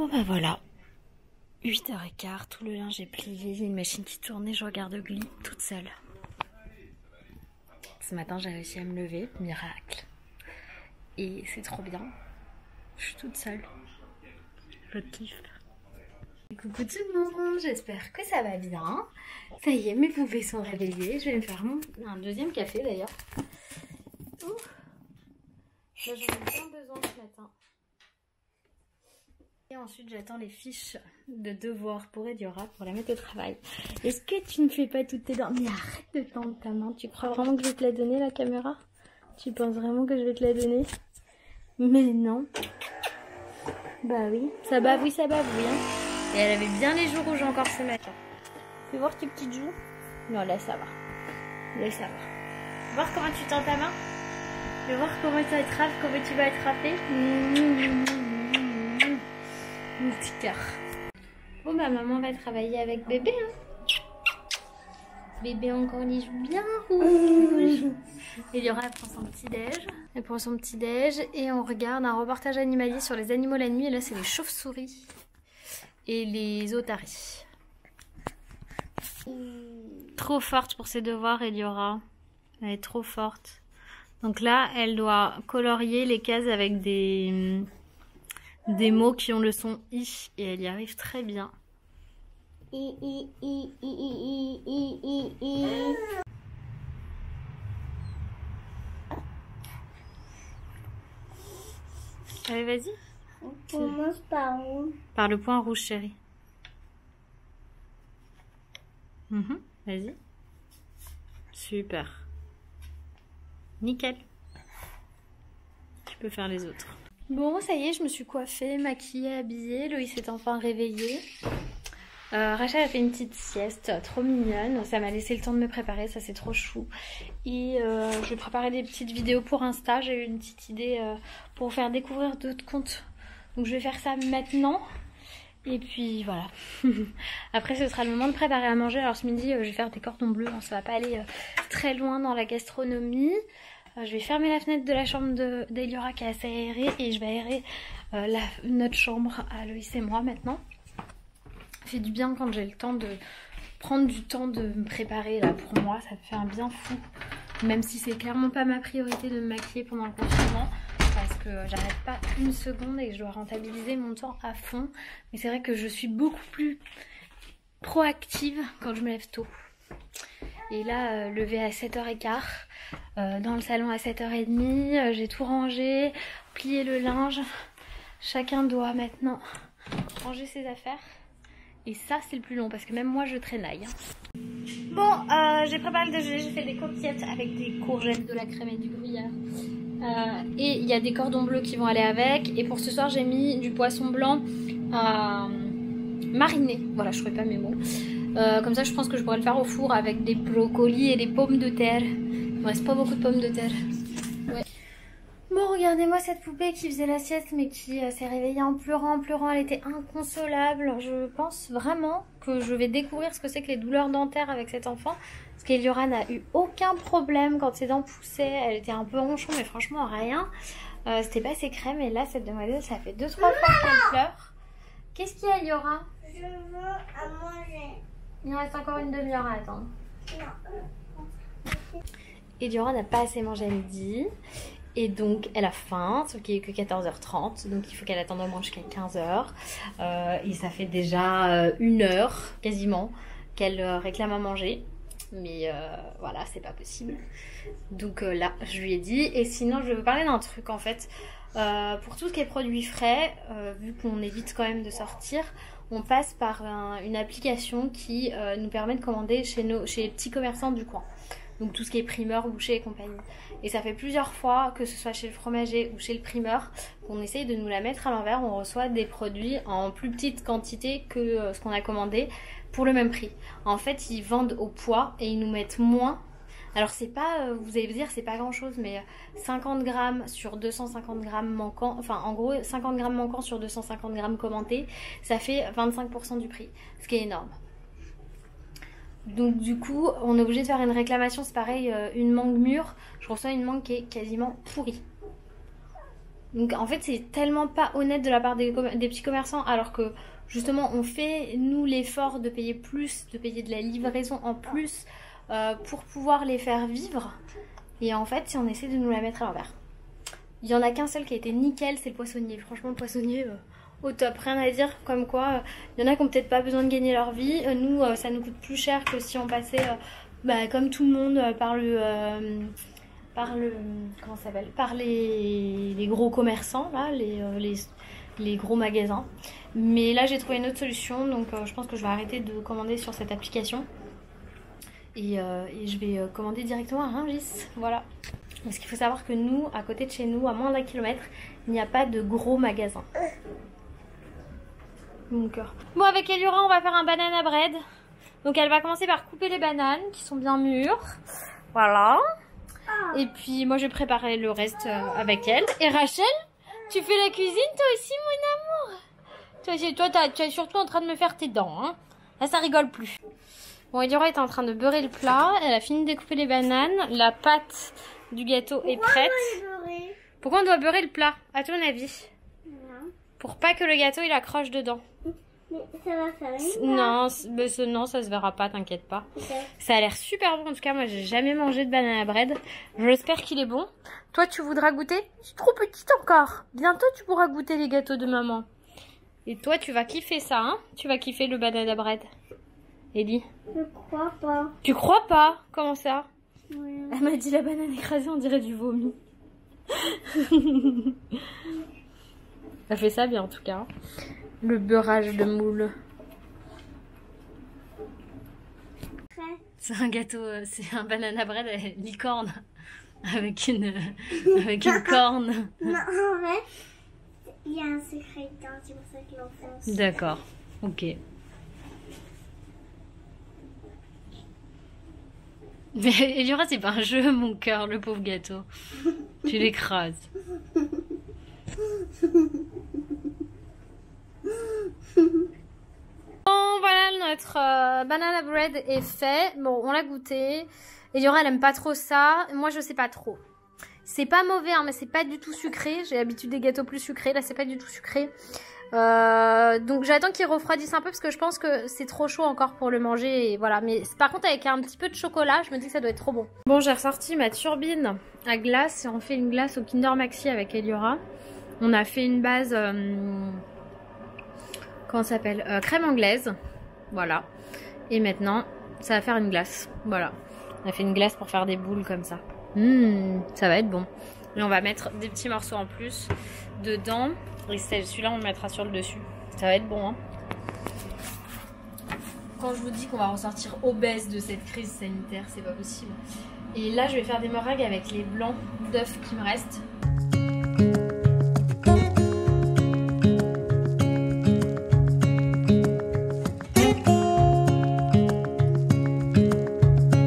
Bon bah voilà, 8h15, tout le linge est plié, il y a une machine qui tourne et je regarde Glee toute seule. Ce matin j'ai réussi à me lever, miracle. Et c'est trop bien, je suis toute seule, je kiffe. Coucou tout le monde, j'espère que ça va bien. Ça y est, mes poupées sont réveillées, je vais me faire un deuxième café d'ailleurs. Là j'en ai bien besoin ce matin. Et ensuite j'attends les fiches de devoirs pour Ediora pour la mettre au travail. Est-ce que tu ne fais pas toutes tes dents? Mais arrête de tendre ta main. Tu crois vraiment que je vais te la donner la caméra? Tu penses vraiment que je vais te la donner? Mais non. Bah oui, ça bavouille, hein. Et elle avait bien les joues rouges encore ce matin. Fais voir tes petites joues. Non, là ça va. Là ça va. Fais voir comment tu tends ta main. Fais voir comment tu attrapes, comment tu vas attraper. Mon petit cœur. Bon bah maman va travailler avec bébé. Hein. Bébé encore les joues bien rouges. Eliora prend son petit déj. Elle prend son petit déj et on regarde un reportage animalier sur les animaux la nuit. Et là c'est les chauves-souris et les otaries. Trop forte pour ses devoirs Eliora. Elle est trop forte. Donc là elle doit colorier les cases avec des mots qui ont le son I et elle y arrive très bien. Allez, vas-y. On commence par où? Par le point rouge, chérie. Vas-y. Super. Nickel. Tu peux faire les autres. Bon, ça y est, je me suis coiffée, maquillée, habillée. Loïs est enfin réveillé. Rachel a fait une petite sieste trop mignonne. Ça m'a laissé le temps de me préparer, ça c'est trop chou. Et je vais préparer des petites vidéos pour Insta. J'ai eu une petite idée pour faire découvrir d'autres comptes. Donc je vais faire ça maintenant. Et puis voilà. Après ce sera le moment de préparer à manger. Alors ce midi je vais faire des cordons bleus. Ça va pas aller très loin dans la gastronomie. Je vais fermer la fenêtre de la chambre d'Eliora qui est assez aérée. Et je vais aérer notre chambre à Loïs et moi maintenant. Ça fait du bien quand j'ai le temps de prendre du temps de me préparer là pour moi. Ça me fait un bien fou. Même si c'est clairement pas ma priorité de me maquiller pendant le confinement. Parce que j'arrête pas une seconde et que je dois rentabiliser mon temps à fond. Mais c'est vrai que je suis beaucoup plus proactive quand je me lève tôt. Et là, levé à 7h15, dans le salon à 7h30, j'ai tout rangé, plié le linge. Chacun doit maintenant ranger ses affaires. Et ça, c'est le plus long parce que même moi, je traînaille. Bon, j'ai préparé le déjeuner, j'ai fait des coquillettes avec des courgettes, de la crème et du gruyère. Et il y a des cordons bleus qui vont aller avec. Et pour ce soir, j'ai mis du poisson blanc mariné. Voilà, je ne trouvais pas mes mots. Comme ça, je pense que je pourrais le faire au four avec des brocolis et des pommes de terre. Il me reste pas beaucoup de pommes de terre. Ouais. Bon, regardez-moi cette poupée qui faisait la sieste mais qui s'est réveillée en pleurant, Elle était inconsolable. Je pense vraiment que je vais découvrir ce que c'est que les douleurs dentaires avec cet enfant. Parce qu'Eliora n'a eu aucun problème quand ses dents poussaient. Elle était un peu ronchon mais franchement rien. C'était pas ses crèmes et là cette demoiselle ça fait 2-3 fois qu'elle pleure. Qu'est-ce qu'il y a Eliora? Je veux à manger. Il nous reste encore une demi-heure à attendre. Non. Eliora n'a pas assez mangé à midi. Et donc elle a faim, sauf qu'il n'est que 14h30, donc il faut qu'elle attende au moins jusqu'à 15h. Et ça fait déjà 1 heure quasiment qu'elle réclame à manger. Mais voilà, c'est pas possible. Donc là, je lui ai dit. Et sinon, je vais vous parler d'un truc en fait. Pour tout ce qui est produits frais, vu qu'on évite quand même de sortir, on passe par une application qui nous permet de commander chez les petits commerçants du coin. Donc tout ce qui est primeur, boucher et compagnie. Et ça fait plusieurs fois, que ce soit chez le fromager ou chez le primeur, qu'on essaye de nous la mettre à l'envers. On reçoit des produits en plus petite quantité que ce qu'on a commandé pour le même prix. En fait, ils vendent au poids et ils nous mettent moins. Alors c'est pas, vous allez vous dire, c'est pas grand chose, mais 50 grammes sur 250 grammes manquants, enfin en gros 50 grammes manquants sur 250 grammes commentés, ça fait 25% du prix, ce qui est énorme. Donc du coup, on est obligé de faire une réclamation, c'est pareil, une mangue mûre, je reçois une mangue qui est quasiment pourrie. Donc en fait c'est tellement pas honnête de la part des petits commerçants, alors que justement on fait nous l'effort de payer plus, de payer de la livraison en plus pour pouvoir les faire vivre. Et en fait si on essaie de nous la mettre à l'envers. Il y en a qu'un seul qui a été nickel, c'est le poissonnier. Franchement le poissonnier au top, rien à dire. Comme quoi il y en a qui ont peut-être pas besoin de gagner leur vie. Nous ça nous coûte plus cher que si on passait comme tout le monde par comment ça s'appelle, par les gros commerçants là, les gros magasins. Mais là j'ai trouvé une autre solution, donc je pense que je vais arrêter de commander sur cette application et je vais commander directement à Rungis. Voilà, parce qu'il faut savoir que nous, à côté de chez nous, à moins d'1 kilomètre, il n'y a pas de gros magasins. Mon cœur. Bon, avec Eliora on va faire un banana bread. Donc elle va commencer par couper les bananes qui sont bien mûres. Voilà. Et puis moi je vais préparer le reste avec elle. Et Rachel, tu fais la cuisine toi aussi mon amour? Toi tu es surtout en train de me faire tes dents. Hein. Là ça rigole plus. Bon, Eliora est en train de beurrer le plat. Elle a fini de découper les bananes. La pâte du gâteau est prête. Pourquoi on doit beurrer le plat à ton avis? Pour pas que le gâteau il accroche dedans. Mais ça va faire Non, ça se verra pas, t'inquiète pas. Okay. Ça a l'air super bon. En tout cas, moi j'ai jamais mangé de banana bread. J'espère qu'il est bon. Toi, tu voudras goûter? Je suis trop petite encore. Bientôt, tu pourras goûter les gâteaux de maman. Et toi, tu vas kiffer ça, hein? Tu vas kiffer le banana bread. Ellie? Je crois pas. Tu crois pas? Comment ça? Oui. Elle m'a dit la banane écrasée, on dirait du vomi. Elle fait ça bien en tout cas. Le beurrage de moule. C'est un gâteau, c'est un banana bread à licorne. Avec une corne. Non, en vrai, il y a un secret dedans, c'est pour ça que l'enfonce. D'accord, ok. Mais Eliora, c'est pas un jeu, mon cœur, le pauvre gâteau. Tu l'écrases. Bon, voilà, notre banana bread est fait. Bon, on l'a goûté. Eliora, elle aime pas trop ça. Moi, je sais pas trop. C'est pas mauvais, hein, mais c'est pas du tout sucré. J'ai l'habitude des gâteaux plus sucrés. Là, c'est pas du tout sucré. Donc, j'attends qu'il refroidisse un peu parce que je pense que c'est trop chaud encore pour le manger. Et voilà. Mais par contre, avec un petit peu de chocolat, je me dis que ça doit être trop bon. Bon, j'ai ressorti ma turbine à glace. Et on fait une glace au Kinder Maxi avec Eliora. On a fait une base... comment ça s'appelle, crème anglaise. Voilà. Et maintenant, ça va faire une glace. Voilà. On a fait une glace pour faire des boules comme ça. Ça va être bon. Et on va mettre des petits morceaux en plus dedans. Et celui-là, on le mettra sur le dessus. Ça va être bon, hein. Quand je vous dis qu'on va ressortir obèse de cette crise sanitaire, c'est pas possible. Et là, je vais faire des meringues avec les blancs d'œufs qui me restent.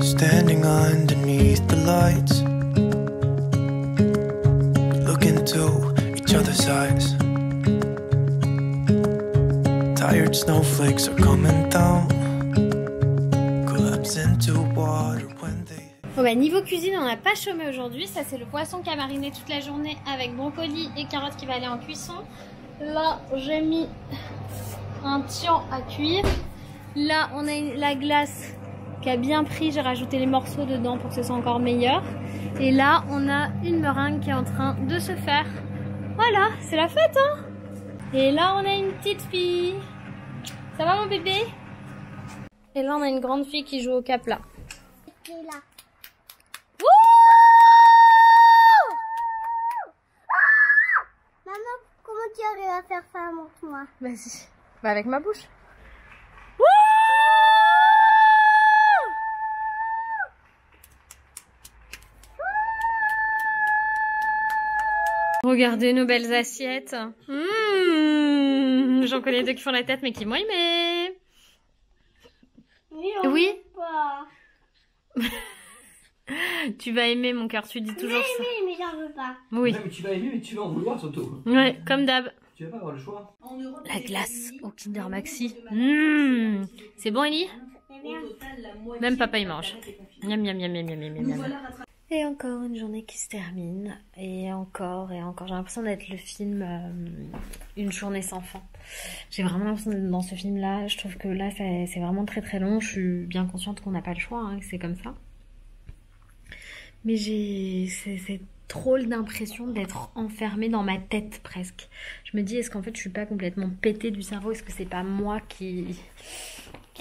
Standing underneath the lights, look into each other's eyes. Tired snowflakes are coming down, collapse into water when they... Bon bah niveau cuisine, on n'a pas chômé aujourd'hui. Ça c'est le poisson qui a mariné toute la journée avec brocoli et carottes qui va aller en cuisson. Là j'ai mis un tian à cuire. Là on a la glace qui a bien pris, j'ai rajouté les morceaux dedans pour que ce soit encore meilleur. Et là on a une meringue qui est en train de se faire. Voilà, c'est la fête, hein. Et là on a une petite fille. Ça va mon bébé? Et là on a une grande fille qui joue au capla. Et là. Maman, comment tu arrives à faire ça? Montre-moi. Vas-y. Bah avec ma bouche. Regardez nos belles assiettes. J'en connais deux qui font la tête mais qui m'ont aimé. Oui. Tu vas aimer mon cœur, tu dis toujours ça. Mais j'en veux pas. Oui. Non, mais tu vas aimer, mais tu vas en vouloir surtout. Ouais, comme d'hab. Tu vas pas avoir le choix. La glace au Kinder Maxi. C'est bon, Ellie? C'est bien. Même papa il mange. Miam miam miam miam miam miam miam. Et encore une journée qui se termine. Et encore. J'ai l'impression d'être le film Une journée sans fin. J'ai vraiment l'impression d'être dans ce film-là. Je trouve que là, c'est vraiment très très long. Je suis bien consciente qu'on n'a pas le choix, hein, que c'est comme ça. Mais c'est trop l'impression d'être enfermée dans ma tête presque. Je me dis, est-ce qu'en fait je suis pas complètement pétée du cerveau? Est-ce que c'est pas moi qui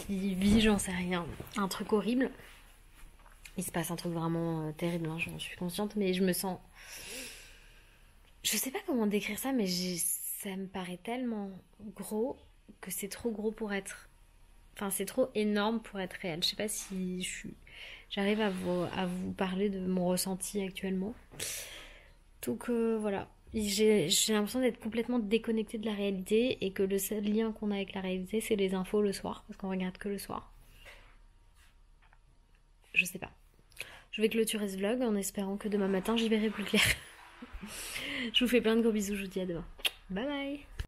vis, j'en sais rien, un truc horrible? Il se passe un truc vraiment terrible, hein, j'en suis consciente, mais je me sens... Je sais pas comment décrire ça, mais ça me paraît tellement gros que c'est trop gros pour être... Enfin, c'est trop énorme pour être réel. Je sais pas si j'arrive à vous parler de mon ressenti actuellement. Donc voilà. J'ai l'impression d'être complètement déconnectée de la réalité et que le seul lien qu'on a avec la réalité, c'est les infos le soir, parce qu'on regarde que le soir. Je sais pas. Je vais clôturer ce vlog en espérant que demain matin j'y verrai plus clair. Je vous fais plein de gros bisous, je vous dis à demain. Bye bye.